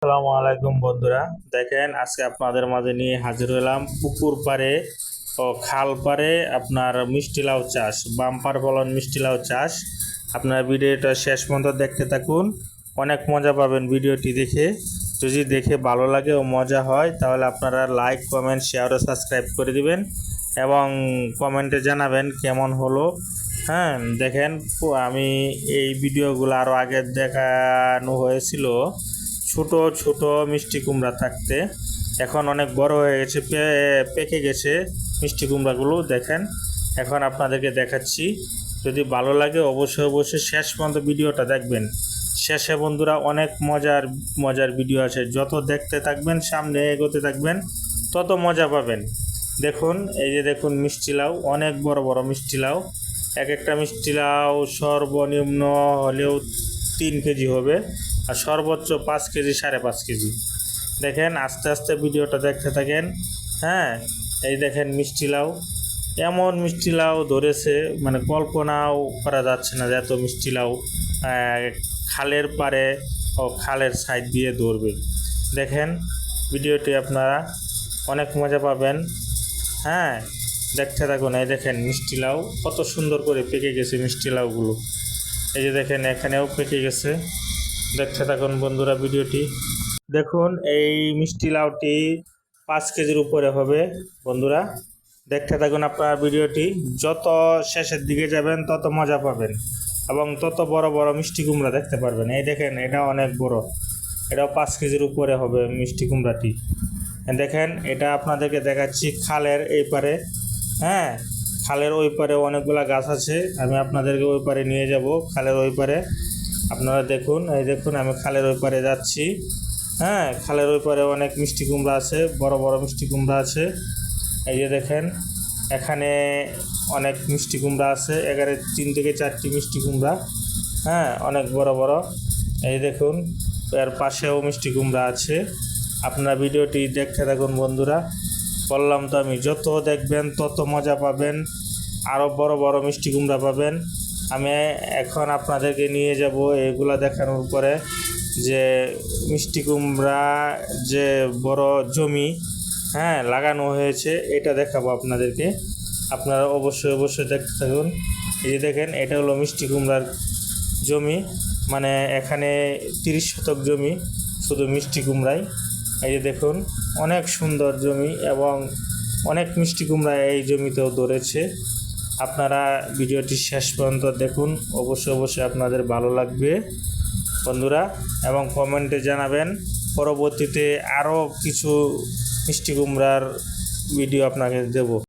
আসসালামু আলাইকুম বন্ধুরা, দেখেন আজকে আপনাদের মাঝে নিয়ে হাজির হলাম পুকুর পাড়ে ও খাল পাড়ে আপনার মিষ্টি লাউ চাষ, বাম্পার ফলন মিষ্টি লাউ চাষ। আপনার ভিডিওটা শেষ পর্যন্ত দেখতে থাকুন, অনেক মজা পাবেন ভিডিওটি দেখে। যদি দেখে ভালো লাগে ও মজা হয় তাহলে আপনারা লাইক, কমেন্ট, শেয়ার ও সাবস্ক্রাইব করে দিবেন এবং কমেন্টে জানাবেন কেমন হলো। হ্যাঁ, দেখেন আমি এই ভিডিওগুলো আরও আগে দেখানো হয়েছিল ছোট ছোট মিষ্টি কুমড়া থাকতে, এখন অনেক বড় হয়ে গেছে, পেকে গেছে মিষ্টি কুমড়াগুলো। দেখেন এখন আপনাদেরকে দেখাচ্ছি, যদি ভালো লাগে অবশ্যই অবশ্যই শেষ পর্যন্ত ভিডিওটা দেখবেন। শেষে বন্ধুরা অনেক মজার মজার ভিডিও আছে, যত দেখতে থাকবেন সামনে এগোতে থাকবেন তত মজা পাবেন। দেখুন এই যে দেখুন মিষ্টি লাউ, অনেক বড় বড় মিষ্টি লাউ। এক একটা মিষ্টি লাউ সর্বনিম্ন হলেও 3 কেজি হবে, আর সর্বোচ্চ 5 কেজি, 5.5 কেজি। দেখেন আস্তে আস্তে ভিডিওটা দেখতে থাকেন। হ্যাঁ, এই দেখেন মিষ্টি লাউ, এমন মিষ্টি লাউ ধরেছে মানে কল্পনাও করা যাচ্ছে না যে এত মিষ্টি লাউ খালের পাড়ে ও খালের সাইড দিয়ে ধরবে। দেখেন ভিডিওটি আপনারা অনেক মজা পাবেন। হ্যাঁ, দেখতে থাকুন। এই দেখেন মিষ্টি লাউ কত সুন্দর করে পেকে গেছে মিষ্টি লাউগুলো। এই যে দেখেন এখানেও পেকে গেছে। দেখতে থাকুন বন্ধুরা ভিডিওটি। দেখুন এই মিষ্টি লাউটি 5 কেজির উপরে হবে বন্ধুরা। দেখতে থাকুন আপনার ভিডিওটি, যত শেষের দিকে যাবেন তত মজা পাবেন এবং তত বড় বড় মিষ্টি কুমড়া দেখতে পারবেন। এই দেখেন এটা অনেক বড়, এটাও 5 কেজির উপরে হবে মিষ্টি কুমড়াটি। দেখেন এটা আপনাদেরকে দেখাচ্ছি খালের এই পারে। হ্যাঁ, খালের ওই পারে অনেকগুলা গাছ আছে, আমি আপনাদেরকে ওই পারে নিয়ে যাব, খালের ওই পারে। আপনারা দেখুন, এই দেখুন আমি খালের ওই পারে যাচ্ছি। হ্যাঁ, খালের ওই পারে অনেক মিষ্টি কুমড়া আছে, বড় বড় মিষ্টি কুমড়া আছে। এই যে দেখেন এখানে অনেক মিষ্টি কুমড়া আছে, 3 থেকে 4টি মিষ্টি কুমড়া। হ্যাঁ, অনেক বড় বড়। এই দেখুন এর পাশেও মিষ্টি কুমড়া আছে। আপনারা ভিডিওটি দেখতে থাকুন বন্ধুরা। বললাম তো আমি, যত দেখবেন তত মজা পাবেন, আরও বড় বড় মিষ্টি কুমড়া পাবেন। আমি এখন আপনাদেরকে নিয়ে যাব এগুলা দেখানোর পরে যে মিষ্টি কুমড়া যে বড় জমি হ্যাঁ লাগানো হয়েছে এটা দেখাবো আপনাদেরকে। আপনারা অবশ্যই অবশ্যই দেখতে থাকুন। এই যে দেখেন এটা হলো মিষ্টি কুমড়ার জমি, মানে এখানে 30 শতক জমি শুধু মিষ্টি কুমড়াই। এই যে দেখুন অনেক সুন্দর জমি এবং অনেক মিষ্টি কুমড়া এই জমিতেও ধরেছে। আপনারা ভিডিওটি শেষ পর্যন্ত দেখুন, অবশ্যই অবশ্যই আপনাদের ভালো লাগবে বন্ধুরা, এবং কমেন্টে জানাবেন। পরবর্তীতে আরও কিছু মিষ্টি কুমড়ার ভিডিও আপনাকে দেব।